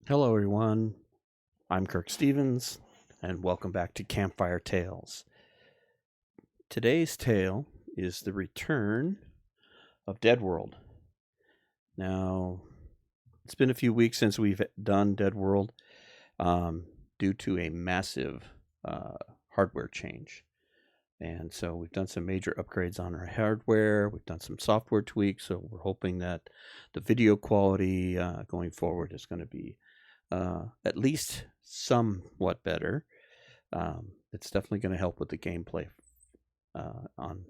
Hello, everyone. I'm Kirk Stevens, and welcome back to Campfire Tales. Today's tale is the return of DeadWorld. Now, it's been a few weeks since we've done DeadWorld due to a massive hardware change. And so we've done some major upgrades on our hardware. We've done some software tweaks. So we're hoping that the video quality going forward is going to be at least somewhat better. It's definitely going to help with the gameplay on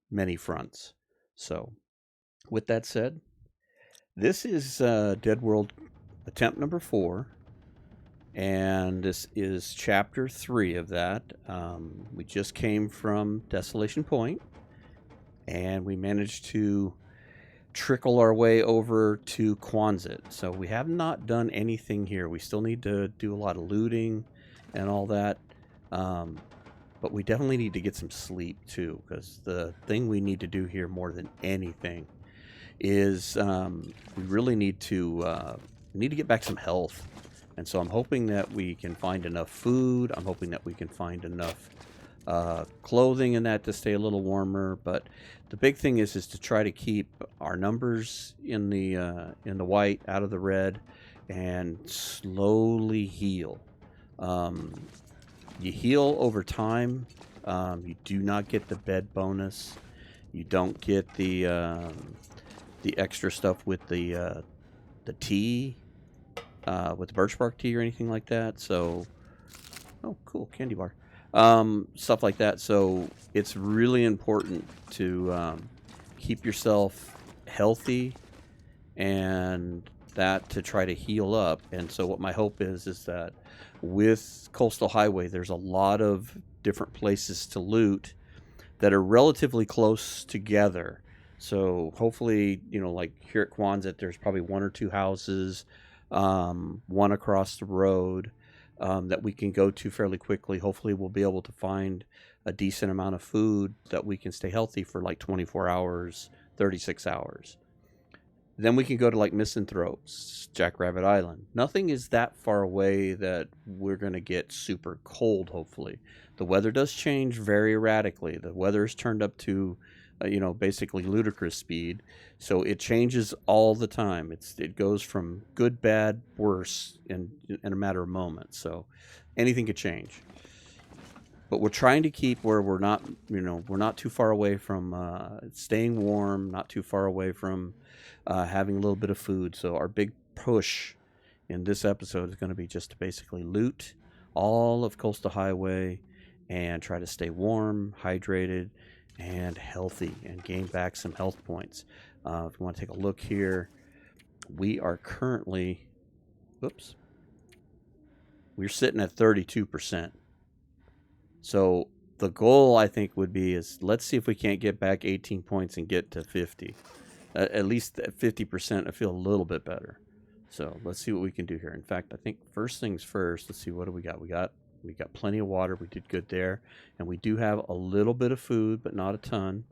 many fronts. So, with that said, this is Dead World attempt number 4, and this is chapter 3 of that. We just came from Desolation Point, and we managed to trickle our way over to Quonset. So we have not done anything here. We still need to do a lot of looting and all that. But we definitely need to get some sleep too, because the thing we need to do here more than anything is we really need to get back some health. And so I'm hoping that we can find enough food. I'm hoping that we can find enough clothing and that to stay a little warmer. But the big thing is to try to keep our numbers in the white, out of the red, and slowly heal. You heal over time. You do not get the bed bonus. You don't get the extra stuff with the tea, with the birch bark tea or anything like that. So, oh, cool, candy bar. Stuff like that. So it's really important to keep yourself healthy and that to try to heal up. And so what my hope is that with Coastal Highway, there's a lot of different places to loot that are relatively close together. So hopefully, like here at Quonset, there's probably one or two houses, one across the road, that we can go to fairly quickly. Hopefully we'll be able to find a decent amount of food that we can stay healthy for like 24 hours, 36 hours. Then we can go to like Misanthropes, Jackrabbit Island. Nothing is that far away that we're going to get super cold, hopefully. The weather does change very erratically. The weather is turned up to basically ludicrous speed. So it changes all the time. It goes from good, bad, worse in a matter of moments. So anything could change. But we're trying to keep where we're not too far away from staying warm, not too far away from having a little bit of food. So our big push in this episode is going to be just to basically loot all of Coastal Highway and try to stay warm, hydrated, and healthy, and gain back some health points. If you want to take a look here, we are currently, we're sitting at 32%. So the goal, I think, would be is let's see if we can't get back 18 points and get to 50. At least at 50%, I feel a little bit better. So let's see what we can do here. In fact, I think first things first, let's see, what do we got? We got plenty of water. We did good there. And we do have a little bit of food, but not a ton.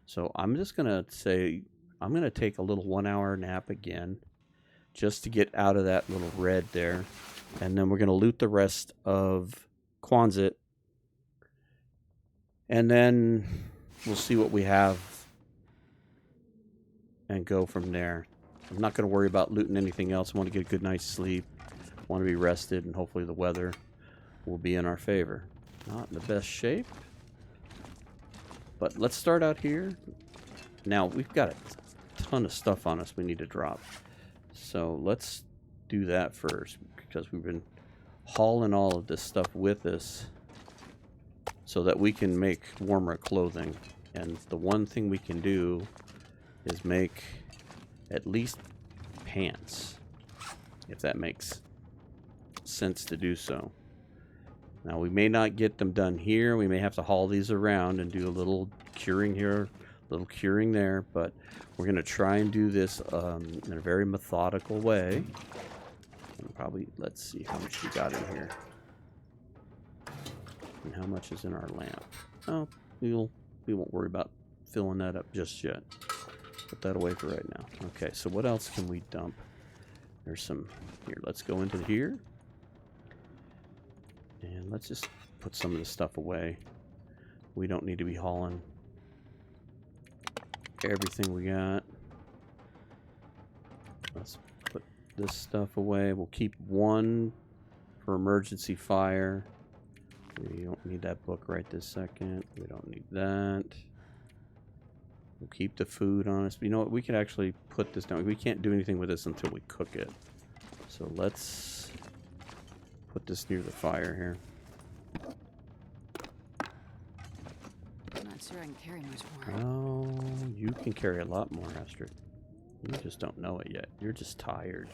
So I'm just going to say I'm going to take a little 1 hour nap again just to get out of that little red there. And then we're going to loot the rest of Quonset. And then we'll see what we have and go from there. I'm not going to worry about looting anything else. I want to get a good night's sleep. I want to be rested, and hopefully the weather will be in our favor. Not in the best shape. But let's start out here. Now, we've got a ton of stuff on us we need to drop. So let's do that first, because we've been hauling all of this stuff with us so that we can make warmer clothing. And the one thing we can do is make at least pants, if that makes sense to do so. Now, we may not get them done here. We may have to haul these around and do a little curing here, a little curing there, but we're going to try and do this in a very methodical way. And probably, let's see how much we got in here. And how much is in our lamp. Oh, we won't worry about filling that up just yet. Put that away for right now. Okay, so what else can we dump? There's some here. Let's go into here. And let's just put some of this stuff away. We don't need to be hauling everything we got. Let's put this stuff away. We'll keep one for emergency fire. We don't need that book right this second. We don't need that. We'll keep the food on us. But you know what? We can actually put this down. We can't do anything with this until we cook it. So let's put this near the fire here. I'm not sure I can carry much more. Oh, you can carry a lot more, Astrid. You just don't know it yet. You're just tired.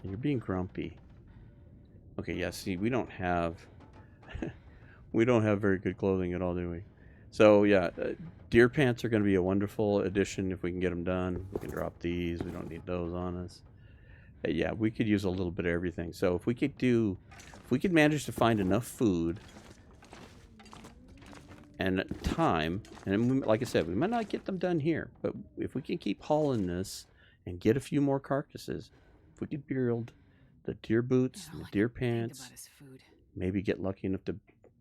And you're being grumpy. Okay, yeah, see, we don't have... we don't have very good clothing at all, do we? So, yeah, deer pants are going to be a wonderful addition if we can get them done. We can drop these. We don't need those on us. Yeah, we could use a little bit of everything. So if we could manage to find enough food and time, and we, like I said, we might not get them done here, but if we can keep hauling this and get a few more carcasses, if we could build the deer boots, and the deer pants, maybe get lucky enough to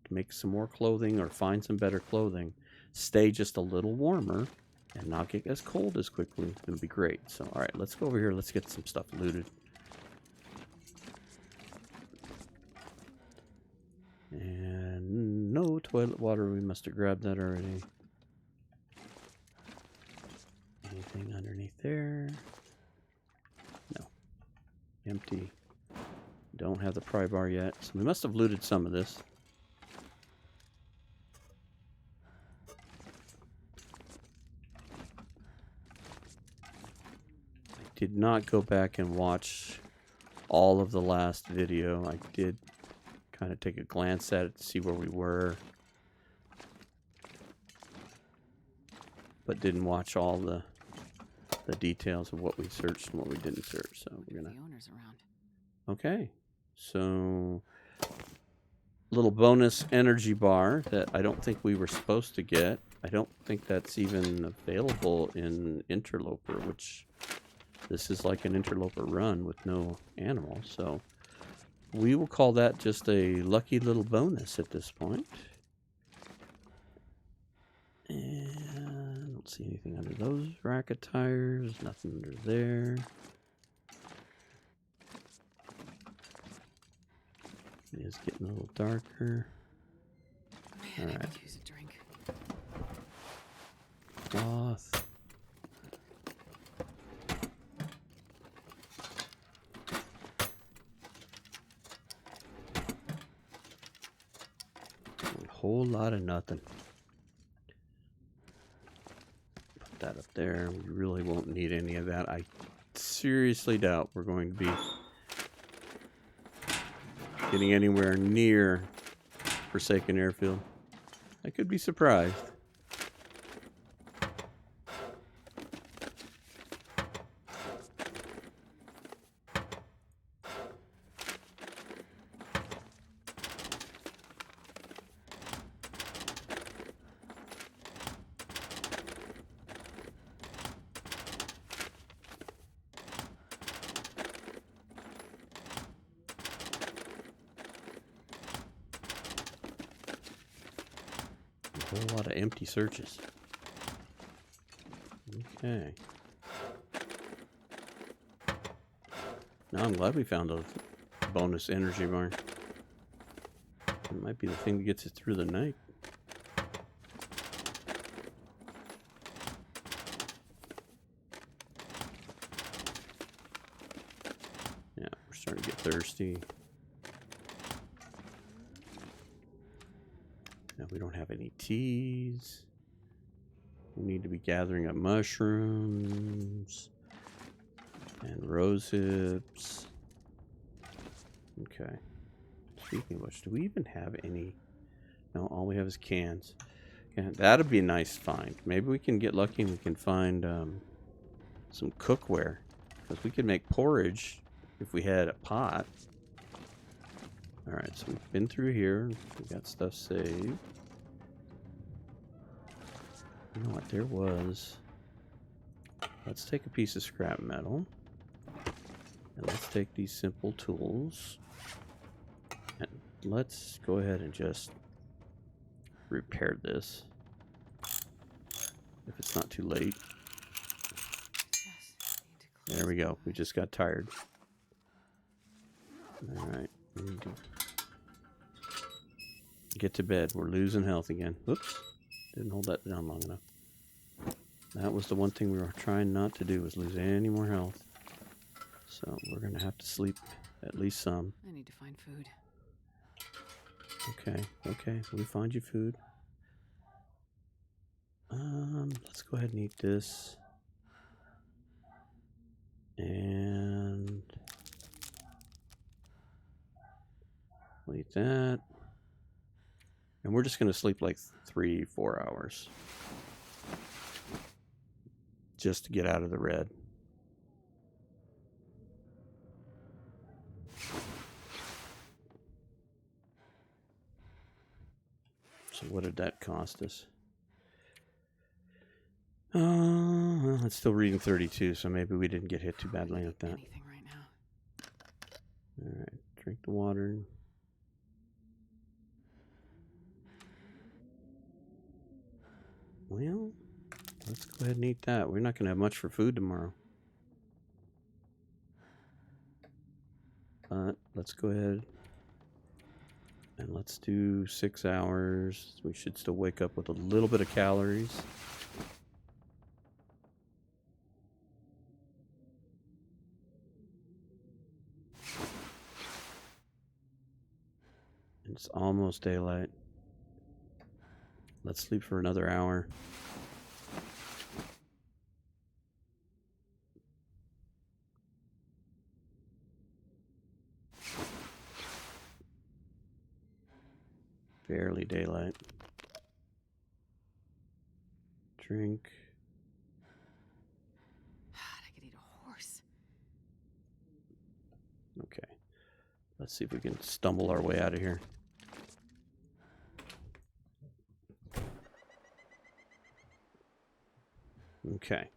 make some more clothing or find some better clothing, stay just a little warmer and not get as cold as quickly, it'll be great. So, all right, let's go over here. Let's get some stuff looted. And no toilet water. We must have grabbed that already. Anything underneath there? No. Empty. Don't have the pry bar yet. So we must have looted some of this. Did not go back and watch all of the last video. I did kind of take a glance at it to see where we were, but didn't watch all the details of what we searched and what we didn't search. So we're gonna. Okay, so little bonus energy bar that I don't think we were supposed to get. I don't think that's even available in Interloper, which. This is like an Interloper run with no animal, so we will call that just a lucky little bonus at this point. And I don't see anything under those rack of tires, nothing under there. It is getting a little darker. Man, I could use a drink. Cloth. Whole lot of nothing. Put that up there. We really won't need any of that. I seriously doubt we're going to be getting anywhere near Forsaken Airfield. I could be surprised. A whole lot of empty searches. Okay. Now I'm glad we found a bonus energy bar. It might be the thing that gets us through the night. Yeah, we're starting to get thirsty. Now we don't have any teas. We need to be gathering up mushrooms and rose hips. Okay. Speaking of which, do we even have any? No, all we have is cans. Yeah, that'd be a nice find. Maybe we can get lucky and we can find some cookware. Because we could make porridge if we had a pot. Alright, so we've been through here. We got stuff saved. You know what? There was... Let's take a piece of scrap metal. And let's take these simple tools. And let's go ahead and just repair this. If it's not too late. There we go. We just got tired. Alright. We need to get to bed. We're losing health again. Oops. Didn't hold that down long enough. That was the one thing we were trying not to do, was lose any more health. So we're going to have to sleep at least some. I need to find food. Okay, okay. We find you food. Let's go ahead and eat this. And we'll eat that. And we're just going to sleep like 3-4 hours. Just to get out of the red. So what did that cost us? Well, it's still reading 32, so maybe we didn't get hit too badly with that. Anything right now. All right, drink the water. Well, let's go ahead and eat that. We're not going to have much for food tomorrow. But let's go ahead and let's do 6 hours. We should still wake up with a little bit of calories. It's almost daylight. Let's sleep for another hour. Barely daylight. Drink. I could eat a horse. Okay. Let's see if we can stumble our way out of here. Okay.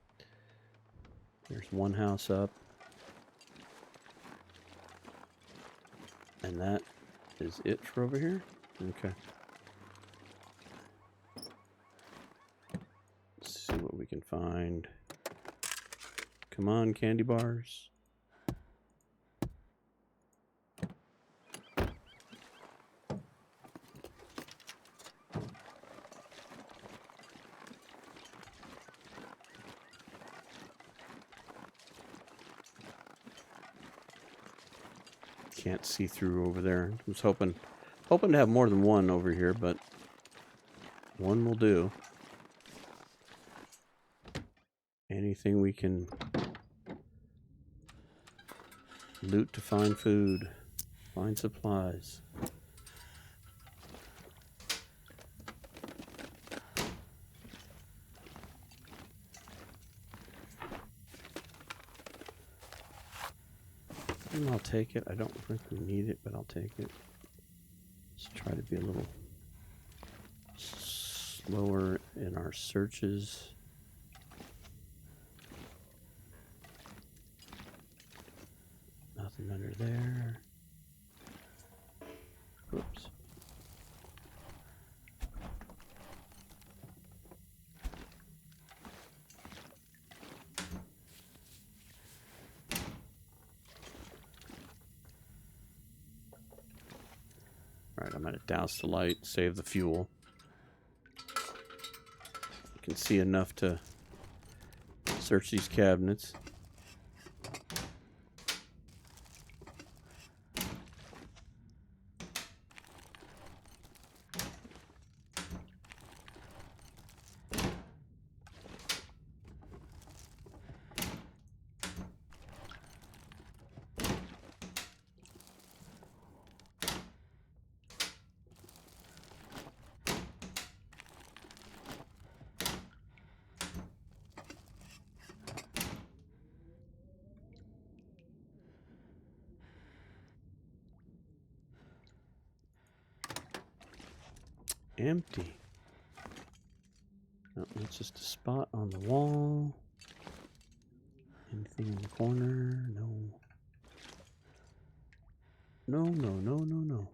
There's one house up. And that is it for over here? Okay. Let's see what we can find. Come on, candy bars. Can't see through over there. I was hoping to have more than one over here, but one will do. Anything we can loot to find food, find supplies. And I'll take it. I don't think we need it, but I'll take it. Let's try to be a little slower in our searches. Nothing under there. Oops. Alright, I'm going to douse the light, save the fuel. You can see enough to search these cabinets. Empty. Oh, it's just a spot on the wall. Anything in the corner? No. No, no, no, no, no.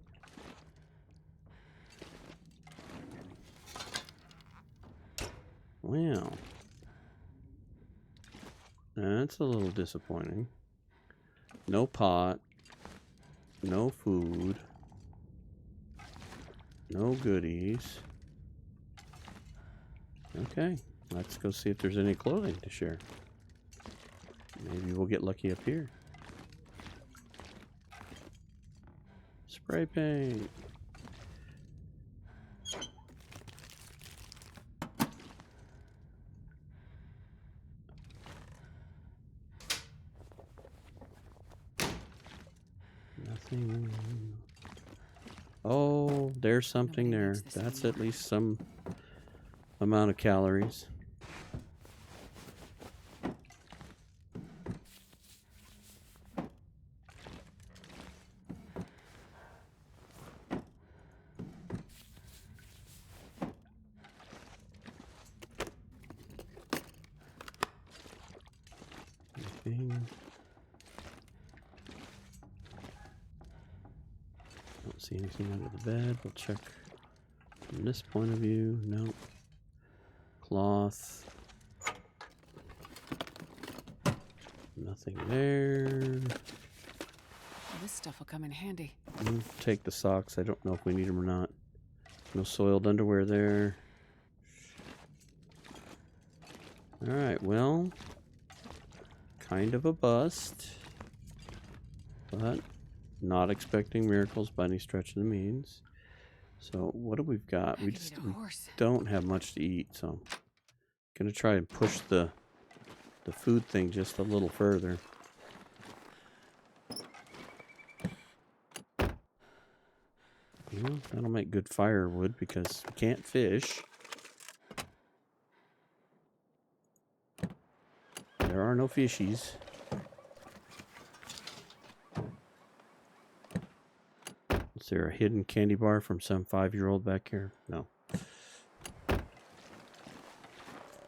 Wow. That's a little disappointing. No pot. No food. No goodies. Okay, let's go see if there's any clothing to share. Maybe we'll get lucky up here. Spray paint. Nothing. Oh, there's something Nobody there. makes this That's anymore. at least some amount of calories. Anything? Don't see anything under the bed. We'll check from this point of view. Nope. Cloth. Nothing there. Well, this stuff will come in handy. We'll take the socks. I don't know if we need them or not. No soiled underwear there. Alright, well, kind of a bust, but not expecting miracles by any stretch of the means. So what do we've got? We just don't have much to eat, so I'm gonna try and push the food thing just a little further. Well, that'll make good firewood because we can't fish. There are no fishies. Is there a hidden candy bar from some 5-year-old back here? No. How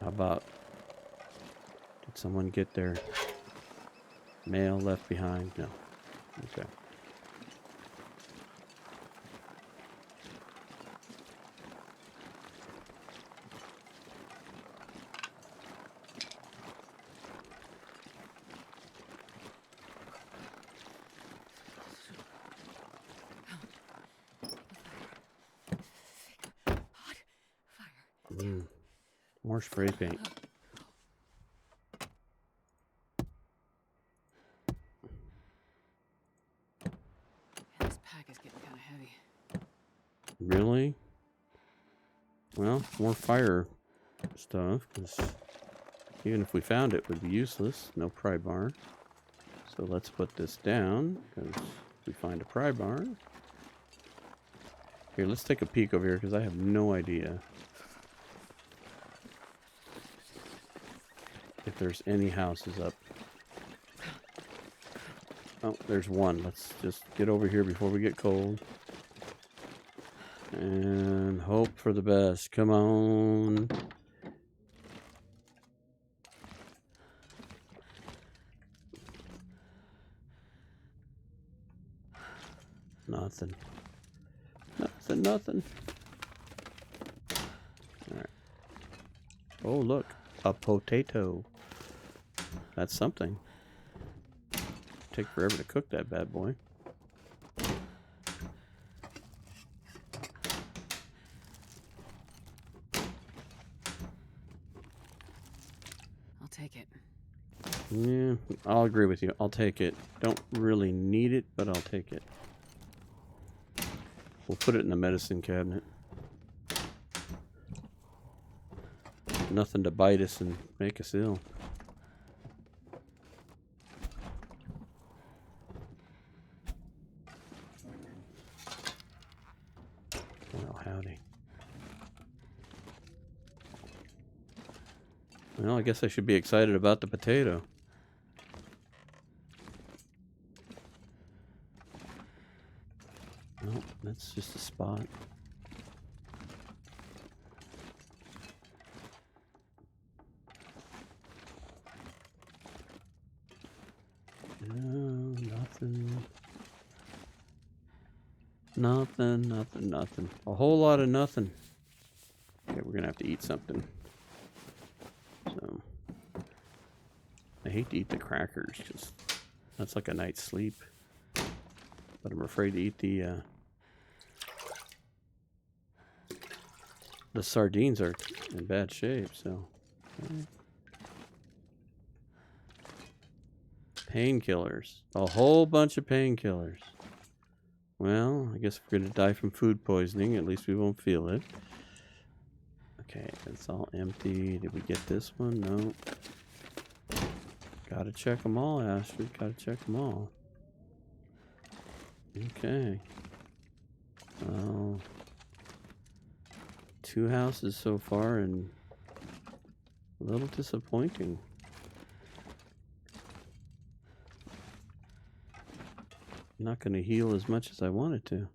about, did someone get their mail left behind? No. Okay. More spray paint. Yeah, this pack is getting kind of heavy. Really? Well, more fire stuff, because even if we found it, it would be useless. No pry bar. So let's put this down, because we find a pry bar. Here, let's take a peek over here, because I have no idea if there's any houses up. Oh, there's one. Let's just get over here before we get cold. And hope for the best. Come on. Nothing. Nothing, nothing. Alright. Oh, look. A potato. That's something. Take forever to cook that bad boy. I'll take it. Yeah, I'll agree with you. I'll take it. Don't really need it, but I'll take it. We'll put it in the medicine cabinet. Nothing to bite us and make us ill. Well, howdy. Well, I guess I should be excited about the potato. No, that's just a spot. No, nothing. Nothing, nothing, nothing. A whole lot of nothing. Okay, we're gonna have to eat something. So, I hate to eat the crackers, because that's like a night's sleep. But I'm afraid to eat the sardines are in bad shape, so. Okay. Painkillers. A whole bunch of painkillers. Well, I guess if we're gonna die from food poisoning, at least we won't feel it. Okay, it's all empty. Did we get this one? No. Gotta check them all, Astrid. Gotta check them all. Okay. Well, 2 houses so far, and a little disappointing. Not going to heal as much as I wanted to.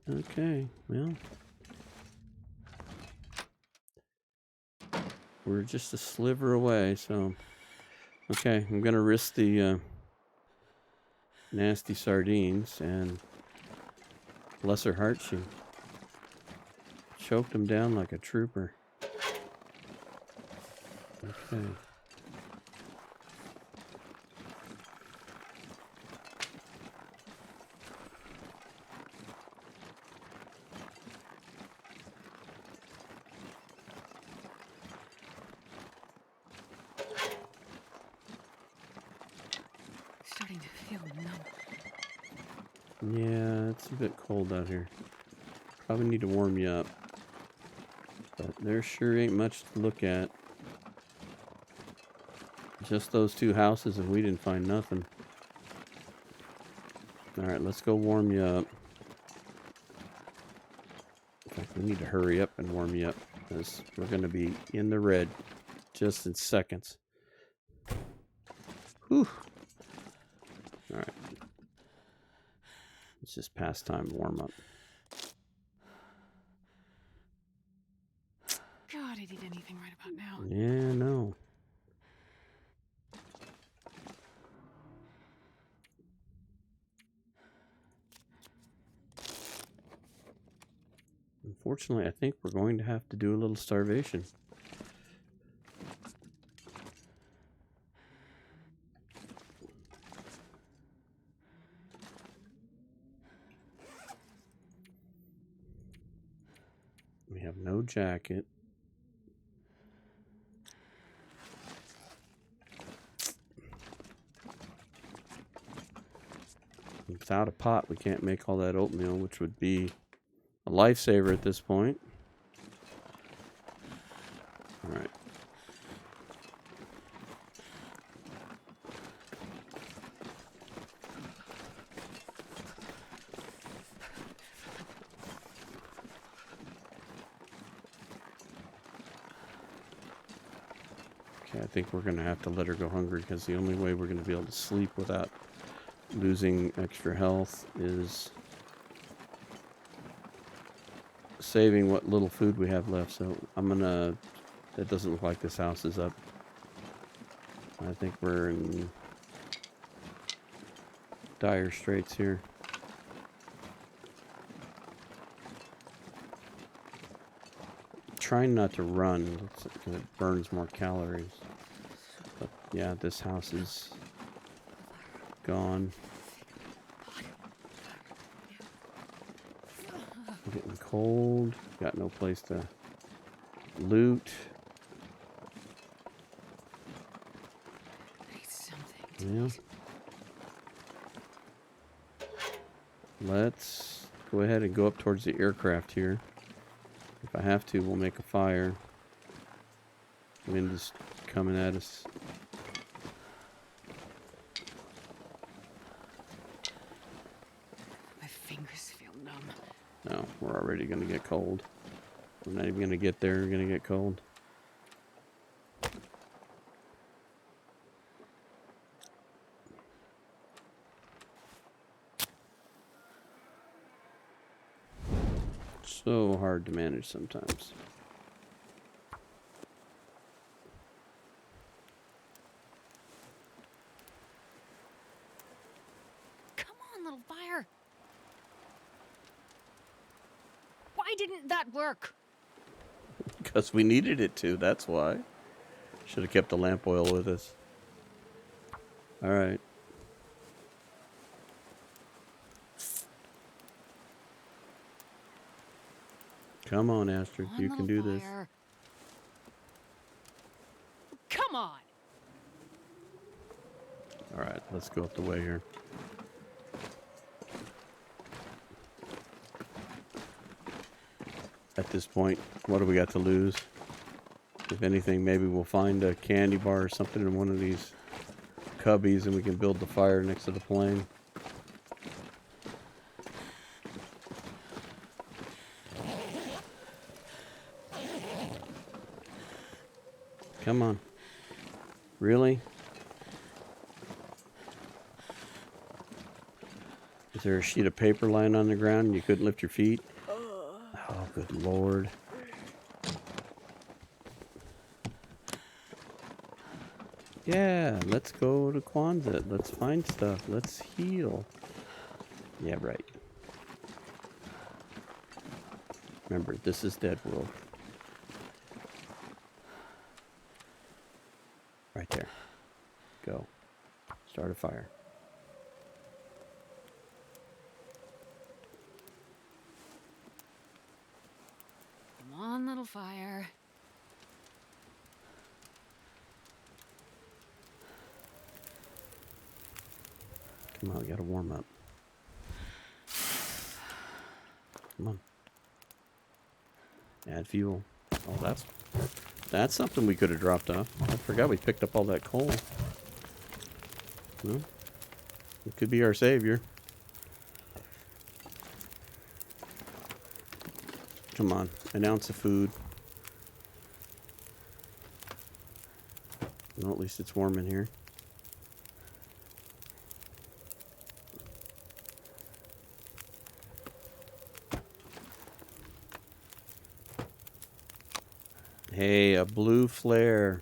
Okay, well. We're just a sliver away, so. Okay, I'm going to risk the nasty sardines, and bless her heart, she choked him down like a trooper. Okay. Starting to feel numb. Yeah, it's a bit cold out here. Probably need to warm you up. But there sure ain't much to look at. Just those 2 houses, and we didn't find nothing. Alright, let's go warm you up. In fact, we need to hurry up and warm you up, because we're going to be in the red just in seconds. Whew. Alright. It's just past time warm up. God, I'd eat anything right about now. Yeah, no. Unfortunately, I think we're going to have to do a little starvation. We have no jacket. Without a pot, we can't make all that oatmeal, which would be a lifesaver at this point. All right. Okay, I think we're going to have to let her go hungry, because the only way we're going to be able to sleep without losing extra health is saving what little food we have left. So I'm gonna, that doesn't look like this house is up. I think we're in dire straits here. Trying not to run because it burns more calories. But yeah, this house is gone. Getting cold. Got no place to loot. I need something. Yeah. Let's go ahead and go up towards the aircraft here. If I have to, we'll make a fire. Wind is coming at us. My fingers feel numb. No, we're already going to get cold. We're not even going to get there. We're going to get cold. So hard to manage sometimes. Come on, little fire. Why didn't that work? Because we needed it to, that's why. Should have kept the lamp oil with us. Alright. Come on, Astrid. You can do this. Come on! Alright, let's go up the way here. At this point, what do we got to lose? If anything, maybe we'll find a candy bar or something in one of these cubbies and we can build the fire next to the plane. Come on. Really? Is there a sheet of paper lying on the ground and you couldn't lift your feet? Oh, good Lord. Yeah, let's go to Kwanzaa. Let's find stuff. Let's heal. Yeah, right. Remember, this is DeadWorld. Right there. Go. Start a fire. Come on, little fire. Come on, we gotta warm up. Come on. Add fuel. Oh, that's something we could have dropped off. I forgot we picked up all that coal. Well, it could be our savior. Come on, an ounce of food. Well, at least it's warm in here. Hey, a blue flare.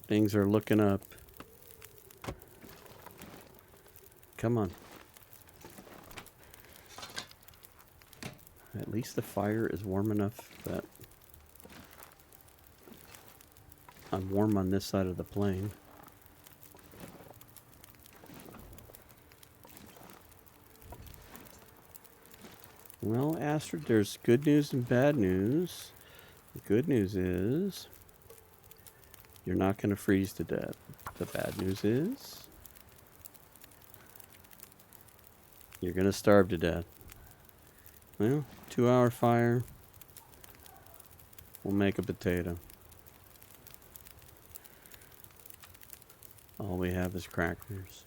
Things are looking up. Come on. At least the fire is warm enough that I'm warm on this side of the plane. Well, Astrid, there's good news and bad news. The good news is you're not going to freeze to death. The bad news is you're going to starve to death. Well, 2-hour fire. We'll make a potato. All we have is crackers.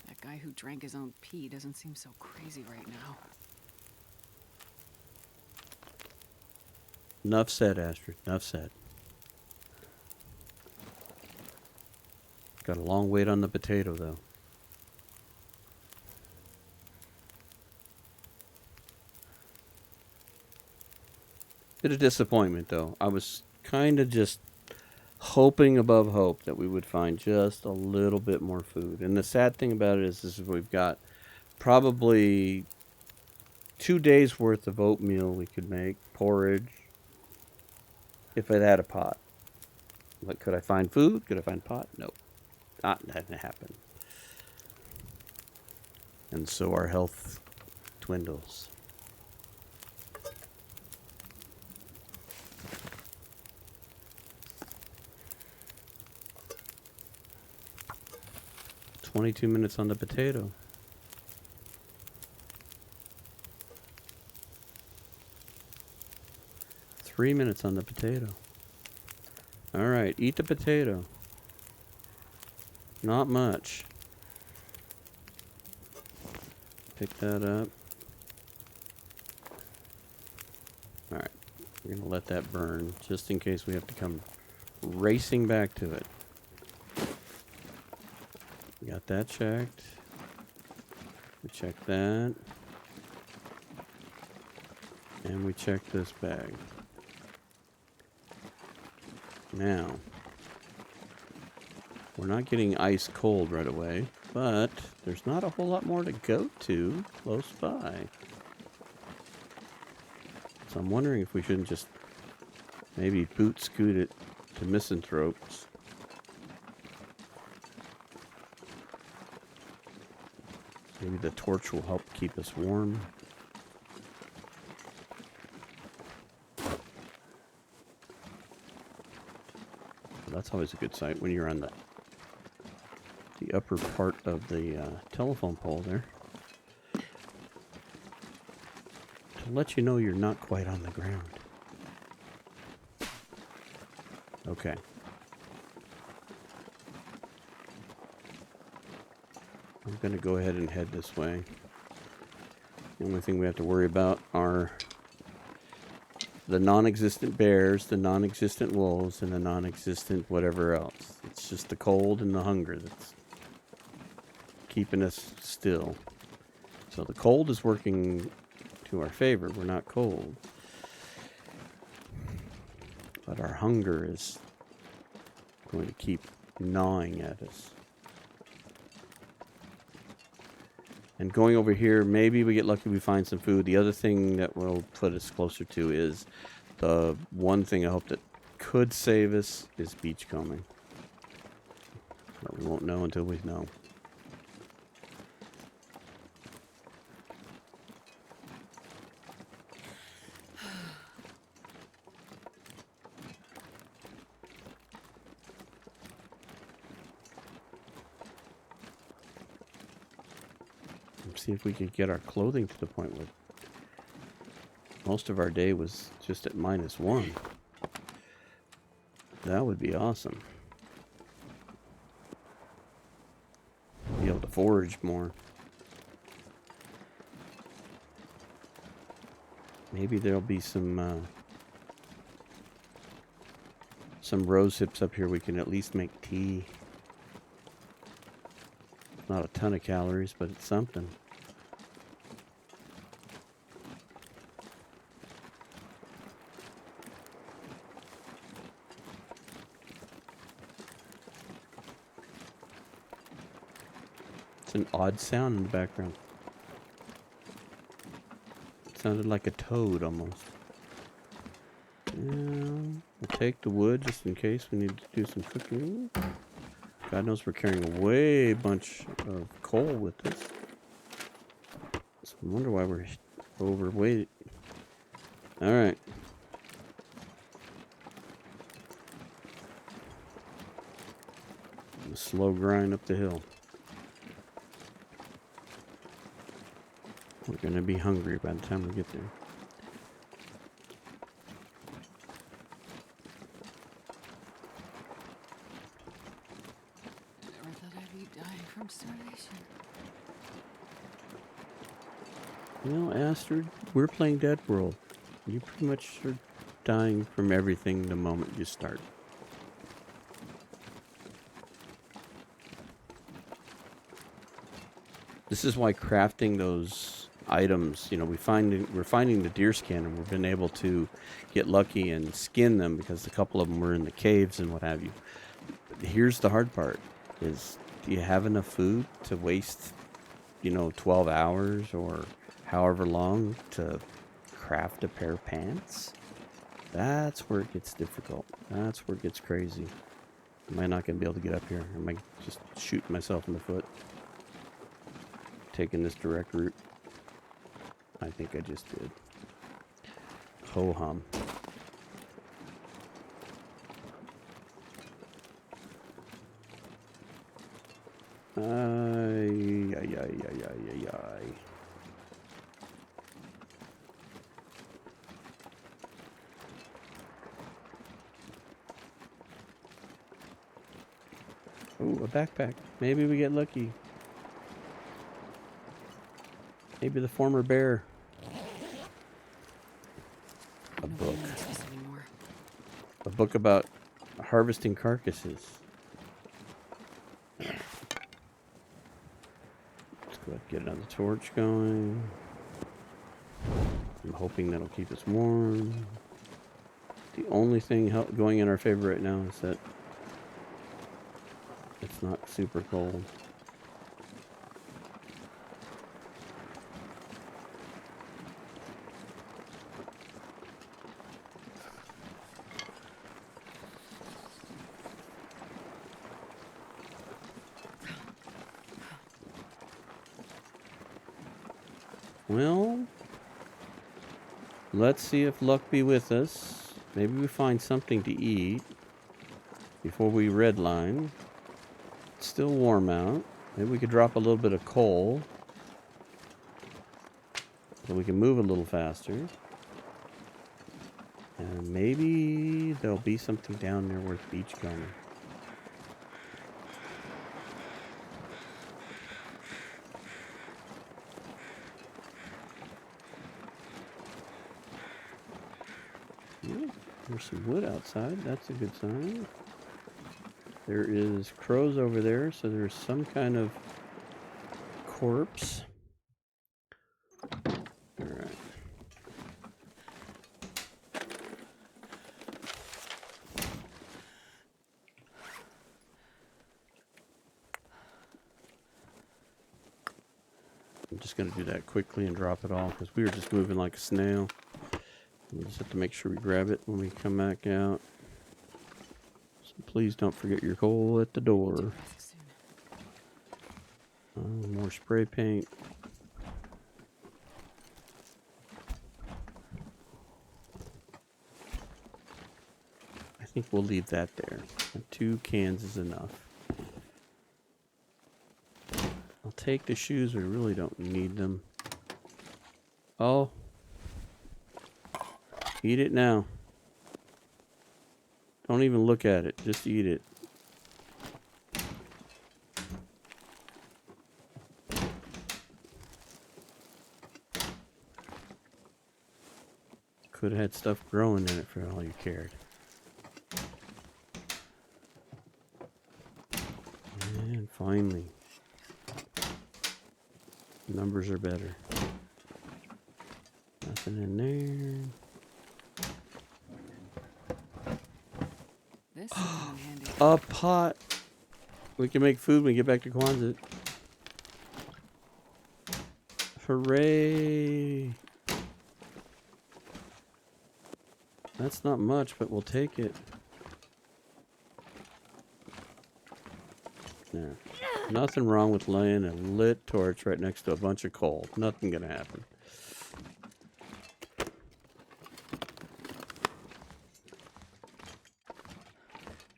That guy who drank his own pee doesn't seem so crazy right now. Enough said, Astrid. Enough said. Got a long wait on the potato, though. Bit of disappointment, though. I was kind of just hoping above hope that we would find just a little bit more food. And the sad thing about it is we've got probably 2 days worth of oatmeal we could make, porridge, if it had a pot. Like, could I find food? Could I find pot? Nope. That didn't happen. And so our health dwindles. $22 minutes on the potato. 3 minutes on the potato. Alright, eat the potato. Not much. Pick that up. Alright, we're going to let that burn just in case we have to come racing back to it. Got that checked. We checked that. And we checked this bag. Now, we're not getting ice cold right away, but there's not a whole lot more to go to close by. So I'm wondering if we shouldn't just maybe boot scoot it to misanthropes. Maybe the torch will help keep us warm. That's always a good sight when you're on the upper part of the telephone pole there. To let you know you're not quite on the ground. Okay. I'm going to go ahead and head this way. The only thing we have to worry about are the non-existent bears, the non-existent wolves, and the non-existent whatever else. It's just the cold and the hunger that's keeping us still. So the cold is working to our favor. We're not cold. But our hunger is going to keep gnawing at us. And going over here, maybe we get lucky, we find some food. The other thing that will put us closer to is the one thing I hope that could save us is beachcombing. But we won't know until we know. See if we could get our clothing to the point where most of our day was just at -1. That would be awesome. Be able to forage more. Maybe there'll be some rose hips up here. We can at least make tea. Not a ton of calories, but it's something. It's an odd sound in the background. It sounded like a toad almost. We'll take the wood just in case we need to do some cooking. God knows we're carrying a way bunch of coal with us. So I wonder why we're overweight. Alright. A slow grind up the hill. We're going to be hungry by the time we get there. Never thought I'd be dying from starvation. You know, Astrid, we're playing DeadWorld. You pretty much are dying from everything the moment you start. This is why crafting those items, you know, we're finding the deer skin, and we've been able to get lucky and skin them because a couple of them were in the caves and what have you. Here's the hard part: is do you have enough food to waste, 12 hours or however long to craft a pair of pants? That's where it gets difficult. That's where it gets crazy. Am I not going to be able to get up here? Am I just shooting myself in the foot? Taking this direct route? I think I just did. Ho hum. Ay. Oh, a backpack. Maybe we get lucky. Maybe the former bear. A book. A book about harvesting carcasses. Let's go ahead and get another torch going. I'm hoping that'll keep us warm. The only thing going in our favor right now is that it's not super cold. Well, let's see if luck be with us. Maybe we find something to eat before we redline. It's still warm out. Maybe we could drop a little bit of coal so we can move a little faster. And maybe there'll be something down there worth beach going. There's some wood outside. That's a good sign. There is crows over there, so there's some kind of corpse. All right. I'm just going to do that quickly and drop it all because we were just moving like a snail. We just have to make sure we grab it when we come back out. So please don't forget your coal at the door. More spray paint. I think we'll leave that there. 2 cans is enough. I'll take the shoes. We really don't need them. Oh. Eat it now. Don't even look at it. Just eat it. Could have had stuff growing in it for all you cared. And finally. Numbers are better. Nothing in there. This will come in handy. A pot. We can make food when we get back to Quonset. Hooray. That's not much, but we'll take it. Yeah. Nothing wrong with laying a lit torch right next to a bunch of coal. Nothing gonna happen.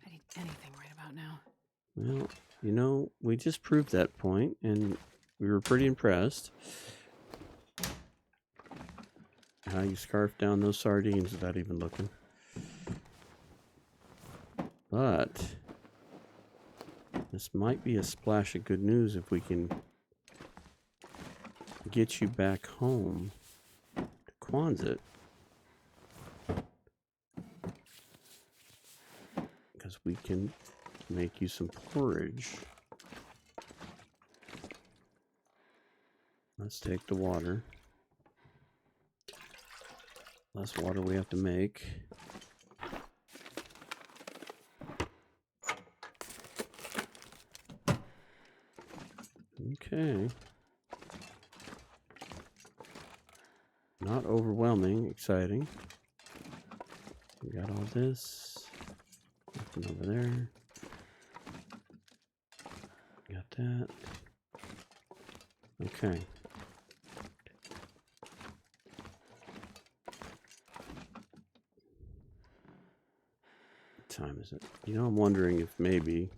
I'd eat anything right about now. Well, you know, we just proved that point, and we were pretty impressed. How you scarfed down those sardines without even looking. But this might be a splash of good news if we can get you back home to Quonset. Because we can make you some porridge. Let's take the water. Less water we have to make. Okay. Not overwhelming, exciting. We got all this. Nothing over there. Got that. Okay. What time is it? You know, I'm wondering if maybe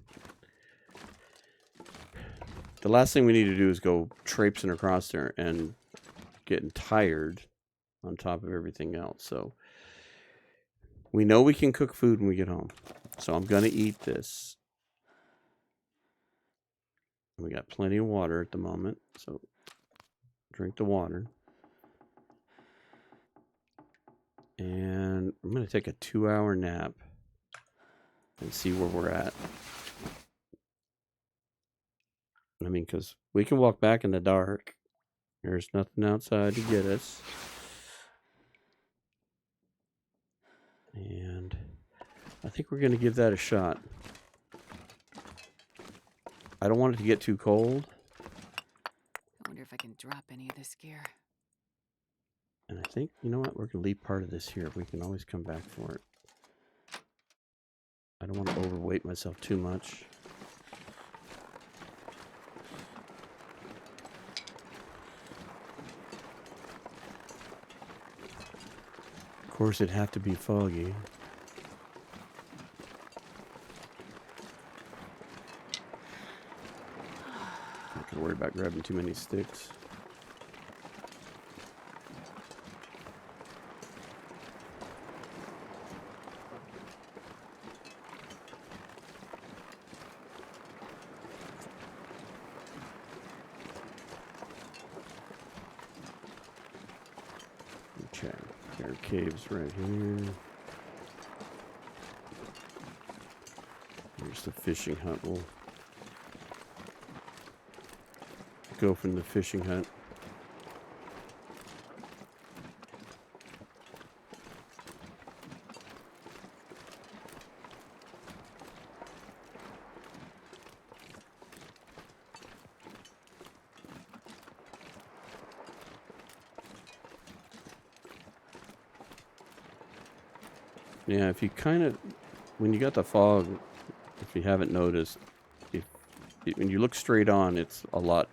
the last thing we need to do is go traipsing across there and getting tired on top of everything else. So we know we can cook food when we get home. So I'm going to eat this. We got plenty of water at the moment, so drink the water. And I'm going to take a 2-hour nap and see where we're at. I mean, because we can walk back in the dark. There's nothing outside to get us. And I think we're going to give that a shot. I don't want it to get too cold. I wonder if I can drop any of this gear. And I think, you know what, we're going to leave part of this here. We can always come back for it. I don't want to overweight myself too much. Of course, it'd have to be foggy. Not gonna worry about grabbing too many sticks. Check. There are caves right here. Here's the fishing hut. We'll go from the fishing hut. Yeah, if you kind of, when you got the fog, if you haven't noticed, when you look straight on, it's a lot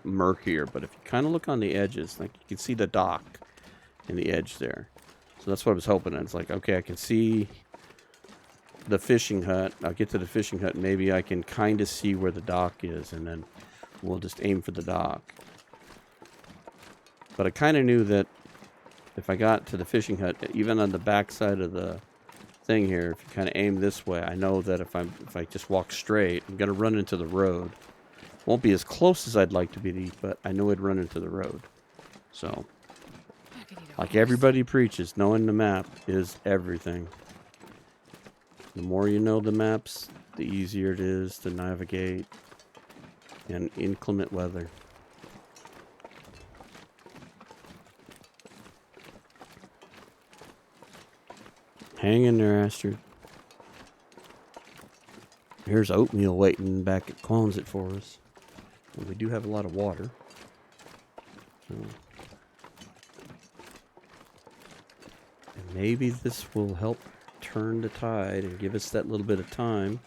murkier. But if you kind of look on the edges, like you can see the dock in the edge there. So that's what I was hoping. It's like, okay, I can see the fishing hut. I'll get to the fishing hut. And maybe I can kind of see where the dock is, and then we'll just aim for the dock. But I kind of knew that if I got to the fishing hut, even on the back side of the thing here, if you kind of aim this way, I know that if I just walk straight, I'm gonna run into the road. Won't be as close as I'd like to be, but I know I'd run into the road. So, like everybody preaches, knowing the map is everything. The more you know the maps, the easier it is to navigate in inclement weather. Hang in there, Astrid. Here's oatmeal waiting back at Quonset for us. And we do have a lot of water. So. And maybe this will help turn the tide and give us that little bit of time.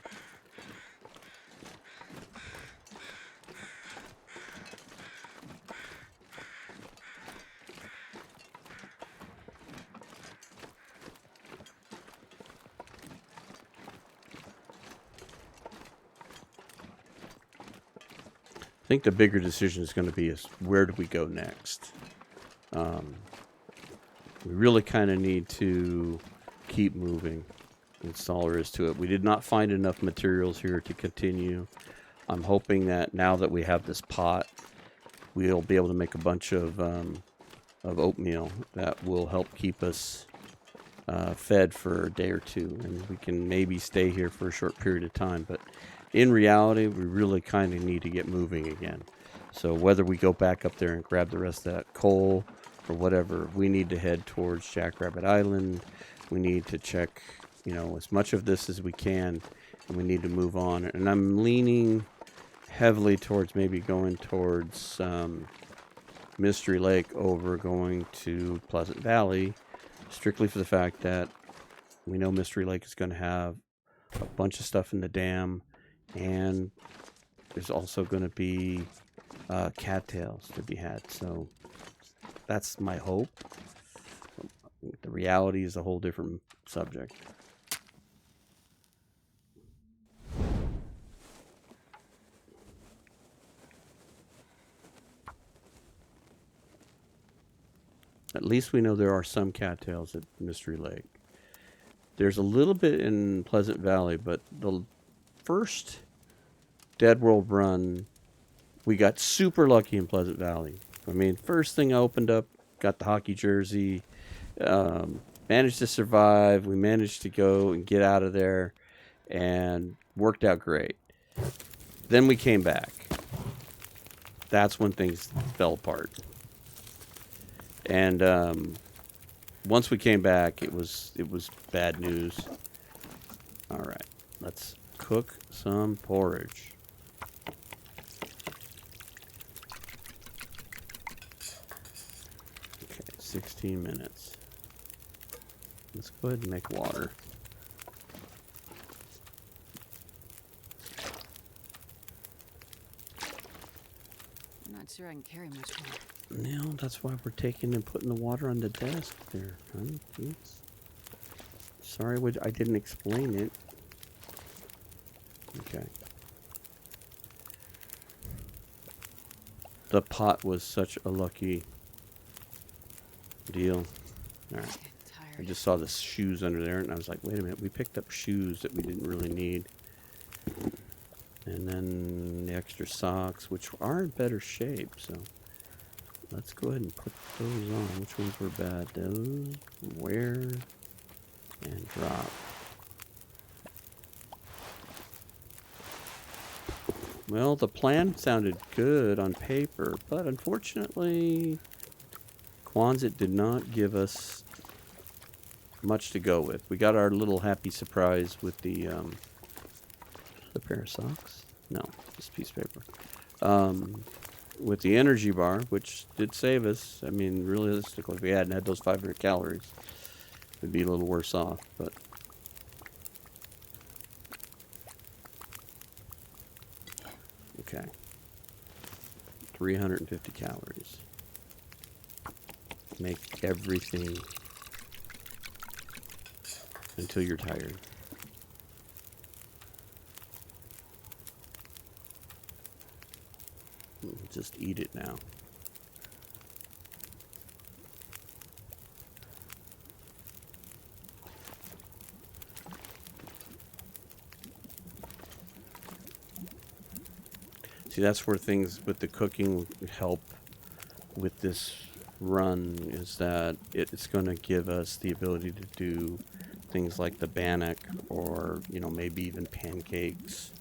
I think the bigger decision is going to be is where do we go next? We really kind of need to keep moving. That's all there is to it. We did not find enough materials here to continue. I'm hoping that now that we have this pot, we'll be able to make a bunch of oatmeal that will help keep us fed for a day or two, and we can maybe stay here for a short period of time. But in reality, we really kind of need to get moving again. So whether we go back up there and grab the rest of that coal or whatever, we need to head towards Jackrabbit Island. We need to check, as much of this as we can, and we need to move on. And I'm leaning heavily towards maybe going towards Mystery Lake over going to Pleasant Valley, strictly for the fact that we know Mystery Lake is going to have a bunch of stuff in the dam, and there's also going to be cattails to be had. So that's my hope. The reality is a whole different subject. At least we know there are some cattails at Mystery Lake. There's a little bit in Pleasant Valley, but the first DeadWorld run, we got super lucky in Pleasant Valley. I mean, first thing I opened up, got the hockey jersey, managed to survive. We managed to go and get out of there, and worked out great. Then we came back. That's when things fell apart. And once we came back, it was bad news. All right, let's cook some porridge. Okay, 16 minutes. Let's go ahead and make water. I'm not sure I can carry much more. No, that's why we're taking and putting the water on the desk there, honey. Jeez. Sorry, I didn't explain it. Okay. The pot was such a lucky deal. All right. I just saw the shoes under there, and I was like, wait a minute. We picked up shoes that we didn't really need. And then the extra socks, which are in better shape, so let's go ahead and put those on. Which ones were bad? Those, wear, and drop. Well, the plan sounded good on paper, but unfortunately, Quonset did not give us much to go with. We got our little happy surprise with the pair of socks? No, just piece of paper. With the energy bar, which did save us. I mean, realistically, if we hadn't had those 500 calories, we'd be a little worse off, but okay. 350 calories. Make everything until you're tired. Just eat it now. See, that's where things with the cooking help with this run, is that it's going to give us the ability to do things like the bannock, or, you know, maybe even pancakes.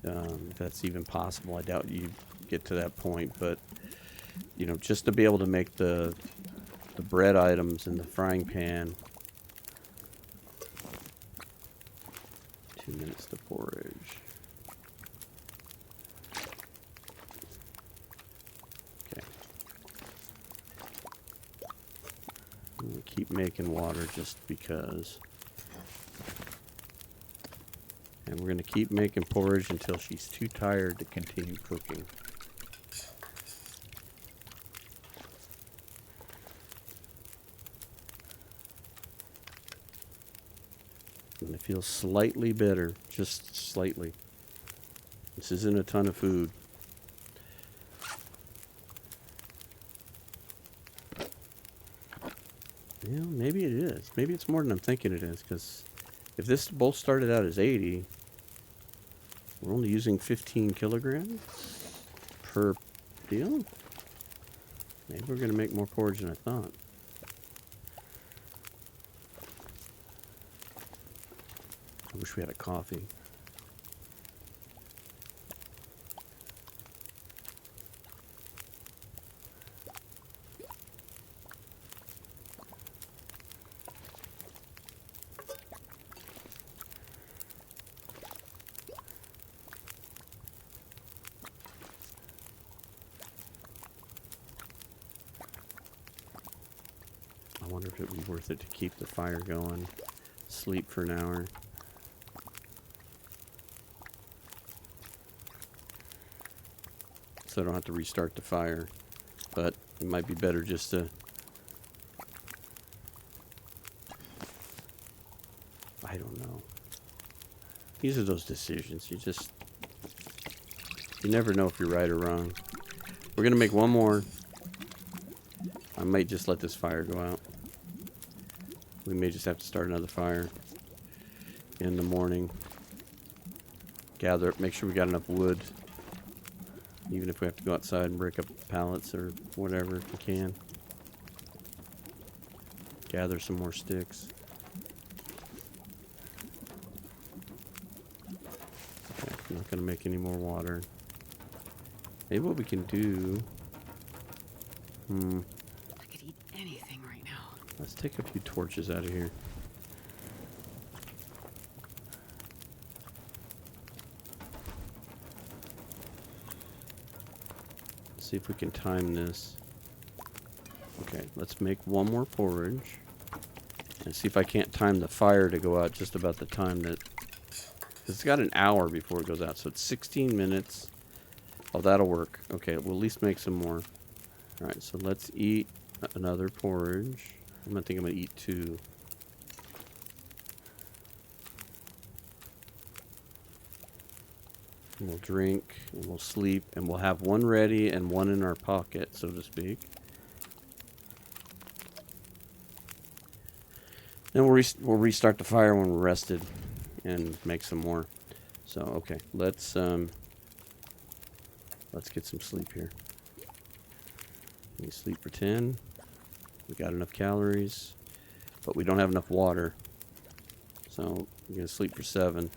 If that's even possible. I doubt you get to that point, but, you know, just to be able to make the bread items in the frying pan. 2 minutes to porridge. Okay. I'm gonna keep making water just because. And we're going to keep making porridge until she's too tired to continue cooking. And it feels slightly better, just slightly. This isn't a ton of food. Yeah, maybe it is. Maybe it's more than I'm thinking it is, because if this both started out as 80, we're only using 15 kilograms per deal. Maybe we're going to make more porridge than I thought. I wish we had a coffee. I wonder if it would be worth it to keep the fire going, sleep for an hour. So I don't have to restart the fire. But it might be better just to... I don't know. These are those decisions. You never know if you're right or wrong. We're going to make one more. I might just let this fire go out. We may just have to start another fire in the morning. gather up, make sure we got enough wood. Even if we have to go outside and break up pallets or whatever if we can. Gather some more sticks. Okay, I'm not going to make any more water. Maybe what we can do... I could eat anything right now. Let's take a few torches out of here. See if we can time this. Okay, let's make one more porridge. And see if I can't time the fire to go out just about the time that... It's got an hour before it goes out, so it's 16 minutes. Oh, that'll work. Okay, we'll at least make some more. Alright, so let's eat another porridge. I think I'm going to eat 2. And we'll drink, and we'll sleep, and we'll have one ready and one in our pocket, so to speak. Then we'll restart the fire when we're rested and make some more. So, okay, let's get some sleep here. We sleep for 10. We got enough calories, but we don't have enough water. So, we're going to sleep for 7.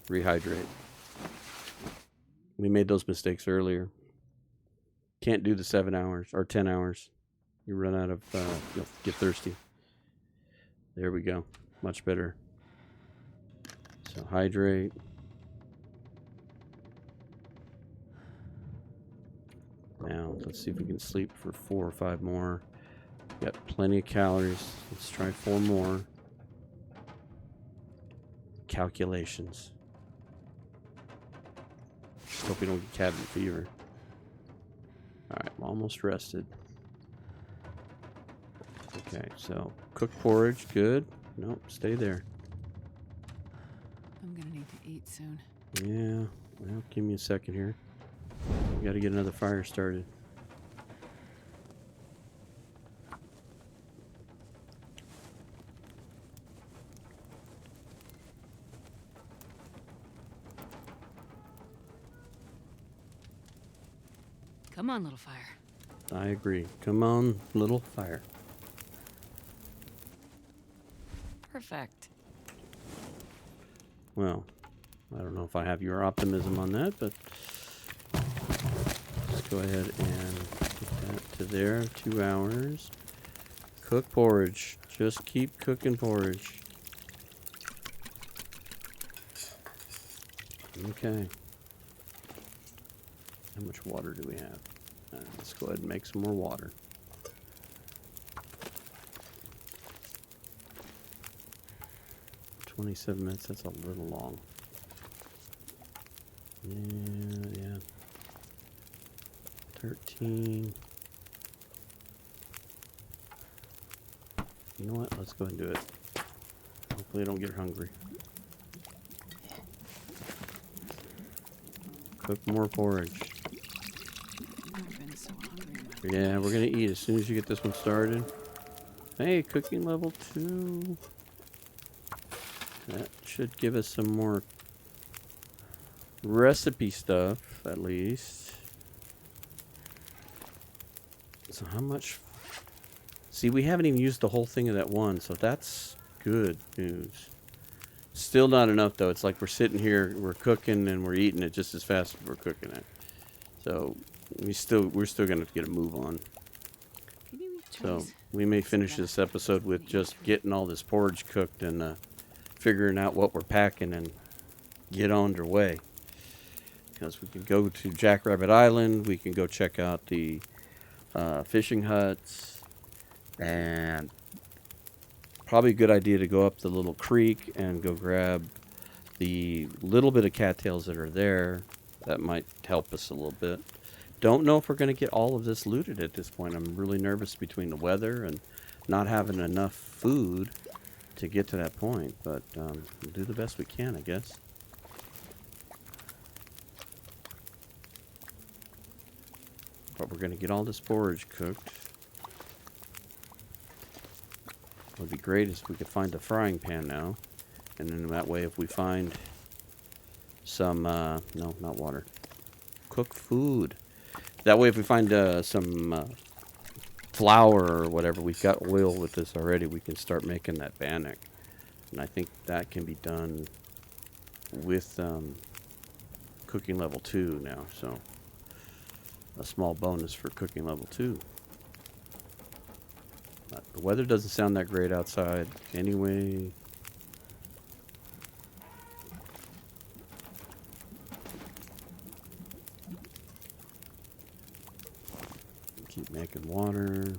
Rehydrate. We made those mistakes earlier. Can't do the 7 hours or 10 hours. You run out of, you'll get thirsty. There we go. Much better. So hydrate. Now, let's see if we can sleep for 4 or 5 more. Got plenty of calories. Let's try 4 more. Calculations. Hope we don't get cabin fever. Alright, I'm almost rested. Okay, so cooked porridge, good. Nope, stay there. I'm gonna need to eat soon. Yeah, well, give me a second here. We gotta get another fire started. Come on, little fire. I agree. Come on, little fire. Perfect. Well, I don't know if I have your optimism on that, but let's go ahead and get that to there. 2 hours. Cook porridge. Just keep cooking porridge. Okay. How much water do we have? Let's go ahead and make some more water. $27 minutes, that's a little long. Yeah. 13. You know what? Let's go ahead and do it. Hopefully I don't get hungry. Cook more porridge. I've been so hungry. Yeah, we're gonna eat as soon as you get this one started. Hey, cooking level 2. That should give us some more recipe stuff, at least. So how much... See, we haven't even used the whole thing of that one, so that's good news. Still not enough, though. It's like we're sitting here, we're cooking, and we're eating it just as fast as we're cooking it. So we're still going to get a move on. So we may finish this episode with just getting all this porridge cooked and figuring out what we're packing and get on our way. Because we can go to Jackrabbit Island, we can go check out the fishing huts, and probably a good idea to go up the little creek and go grab the little bit of cattails that are there. That might help us a little bit. Don't know if we're going to get all of this looted at this point. I'm really nervous between the weather and not having enough food to get to that point. But we'll do the best we can, I guess. But we're going to get all this forage cooked. What would be great is if we could find a frying pan now. And then that way if we find some, no, not water. Cook food. That way if we find some flour or whatever, we've got oil with this already, we can start making that bannock. And I think that can be done with cooking level 2 now, so a small bonus for cooking level 2. But the weather doesn't sound that great outside anyway. Keep making water.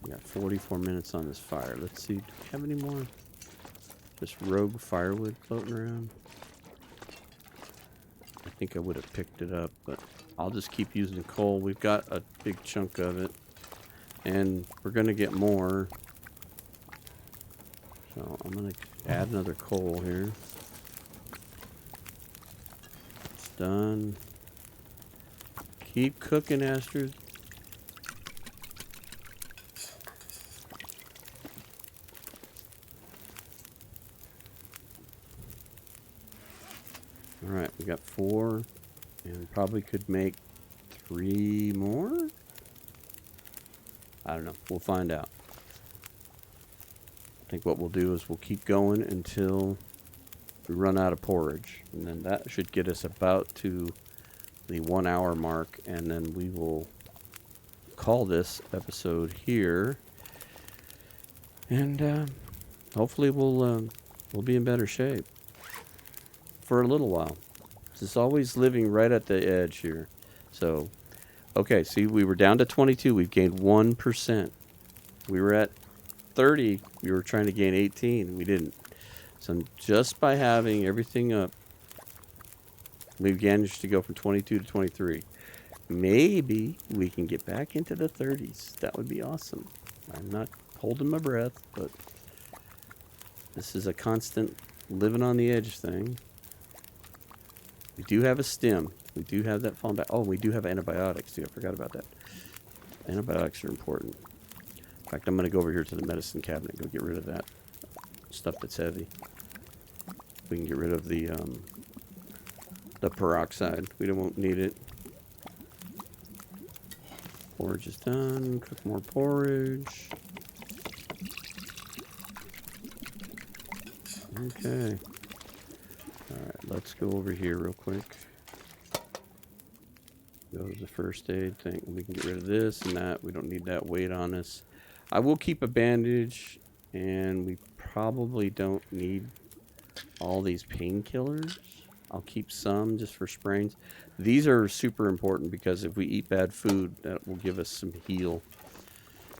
We got 44 minutes on this fire. Let's see, do we have any more just rogue firewood floating around? I think I would have picked it up, but I'll just keep using coal. We've got a big chunk of it, and we're going to get more. So I'm going to add another coal here. It's done. Keep cooking, Astrid. Alright, we got 4, and probably could make 3 more? I don't know. We'll find out. I think what we'll do is we'll keep going until we run out of porridge. And then that should get us about to the 1 hour mark, and then we will call this episode here. And hopefully we'll be in better shape for a little while. It's always living right at the edge here. So, okay, see, we were down to 22. We've gained 1%. We were at 30. We were trying to gain 18. We didn't. So just by having everything up, we've managed to go from 22 to 23. Maybe we can get back into the 30s. That would be awesome. I'm not holding my breath, but this is a constant living on the edge thing. We do have a stem. We do have that falling back. Oh, we do have antibiotics too. I forgot about that. Antibiotics are important. In fact, I'm going to go over here to the medicine cabinet and go get rid of that stuff that's heavy. We can get rid of the peroxide. We won't need it. Porridge is done. Cook more porridge. Okay. Alright, let's go over here real quick. Go to the first aid thing. We can get rid of this and that. We don't need that weight on us. I will keep a bandage, and we probably don't need all these painkillers. I'll keep some just for sprains. These are super important because if we eat bad food, that will give us some heal.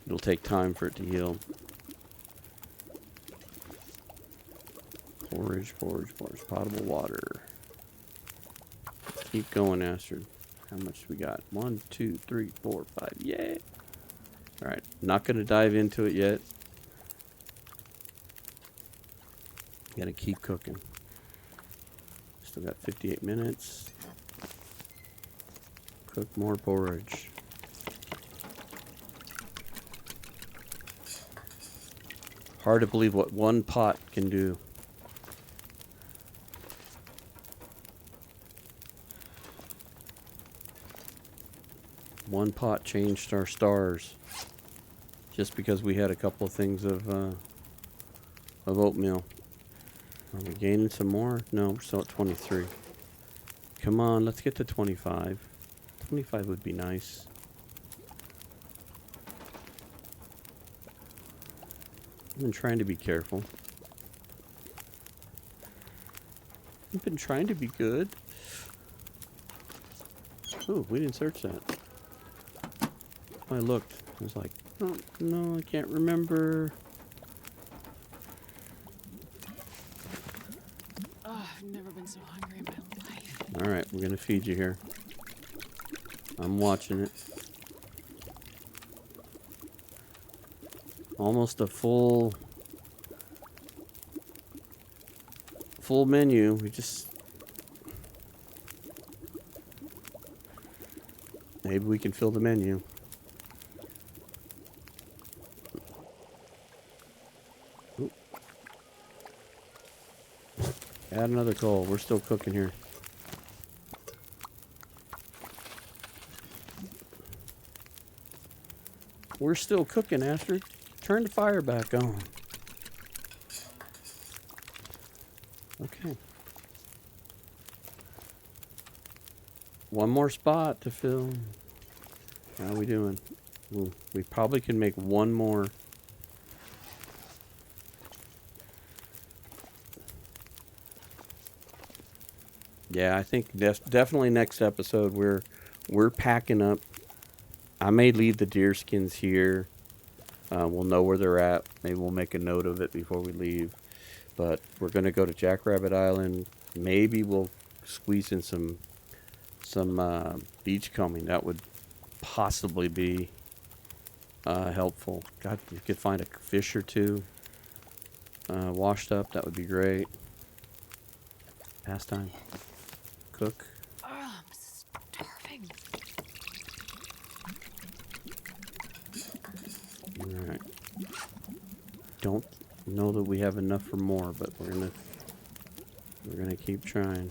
It'll take time for it to heal. Porridge, porridge, porridge. Potable water. Keep going, Astrid. How much do we got? 1, 2, 3, 4, 5. Yay! Alright, not going to dive into it yet. Gotta keep cooking. Still got 58 minutes. Cook more porridge. Hard to believe what one pot can do. One pot changed our stars just because we had a couple of things of oatmeal. Are we gaining some more? No, we're still at 23. Come on, let's get to 25. 25 would be nice. I've been trying to be careful. I've been trying to be good. Oh, we didn't search that. I looked. I was like, oh, no, I can't remember. Oh, I've never been so hungry in my life. All right, we're going to feed you here. I'm watching it. Almost a full menu. We just... Maybe we can fill the menu. Add another coal. We're still cooking here. We're still cooking, Astrid. Turn the fire back on. Okay. One more spot to fill. How are we doing? Ooh, we probably can make one more. Yeah, I think definitely next episode we're packing up. I may leave the deer skins here. We'll know where they're at. Maybe we'll make a note of it before we leave. But we're gonna go to Jackrabbit Island. Maybe we'll squeeze in some beachcombing. That would possibly be helpful. God, if you could find a fish or two washed up, that would be great. Pastime. Cook. Oh, I'm starving. Alright. Don't know that we have enough for more, but we're gonna keep trying.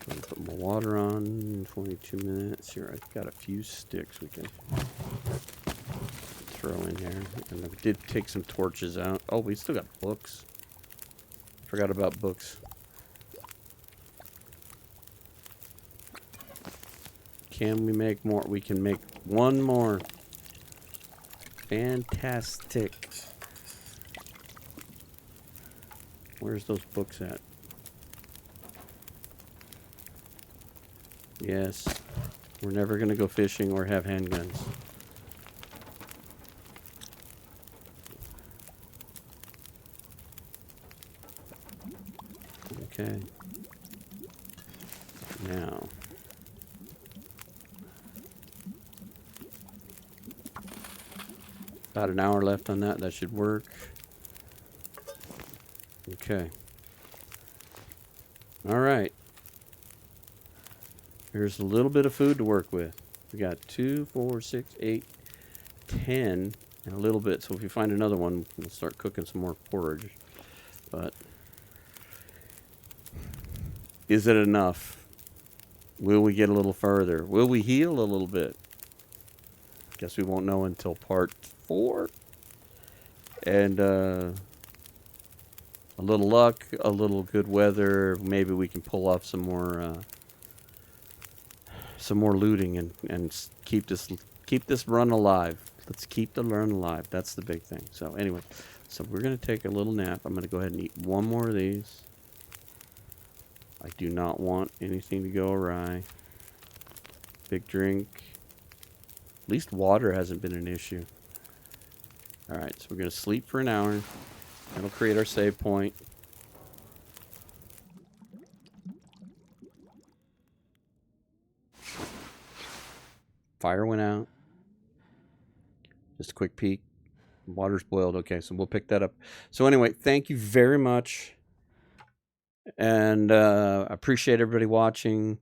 Gonna put more water on in 22 minutes. Here, I've got a few sticks we can throw in here. And I did take some torches out. Oh, we still got books. Forgot about books. Can we make more? We can make one more. Fantastic. Where's those books at? Yes. We're never going to go fishing or have handguns. Okay. Now. About an hour left on that. That should work. Okay. All right. Here's a little bit of food to work with. We got 2, 4, 6, 8, 10, and a little bit. So if you find another one, we'll start cooking some more porridge. But is it enough? Will we get a little further? Will we heal a little bit? Guess we won't know until part 4. And a little luck, a little good weather. Maybe we can pull off some more looting and keep this run alive. Let's keep the run alive. That's the big thing. So anyway, so we're gonna take a little nap. I'm gonna go ahead and eat one more of these. I do not want anything to go awry. Big drink. At least water hasn't been an issue. All right, so we're gonna sleep for an hour. That'll create our save point. Fire went out. Just a quick peek. Water's boiled. Okay, so we'll pick that up. So anyway, thank you very much. And I appreciate everybody watching.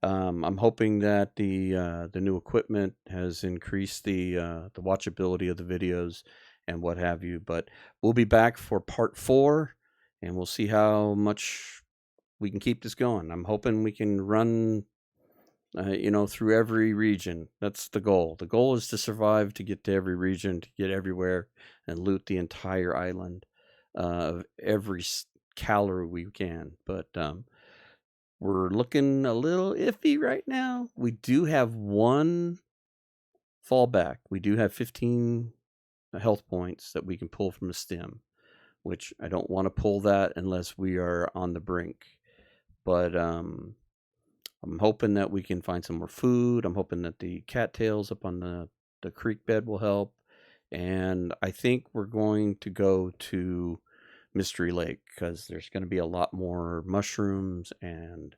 I'm hoping that the new equipment has increased the watchability of the videos and what have you. But we'll be back for part 4, and we'll see how much we can keep this going. I'm hoping we can run, through every region. That's the goal. The goal is to survive, to get to every region, to get everywhere, and loot the entire island of every calorie we can. But we're looking a little iffy right now. We do have one fallback. We do have 15 health points that we can pull from a stem, which I don't want to pull that unless we are on the brink. But I'm hoping that we can find some more food. I'm hoping that the cattails up on the creek bed will help. And I think we're going to go to Mystery Lake because there's going to be a lot more mushrooms and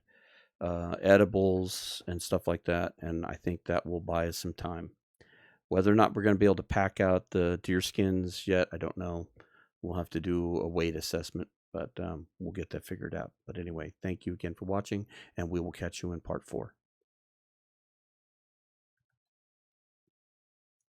edibles and stuff like that. And I think that will buy us some time. Whether or not we're going to be able to pack out the deer skins yet, I don't know. We'll have to do a weight assessment, but we'll get that figured out. But anyway, thank you again for watching, and we will catch you in part 4.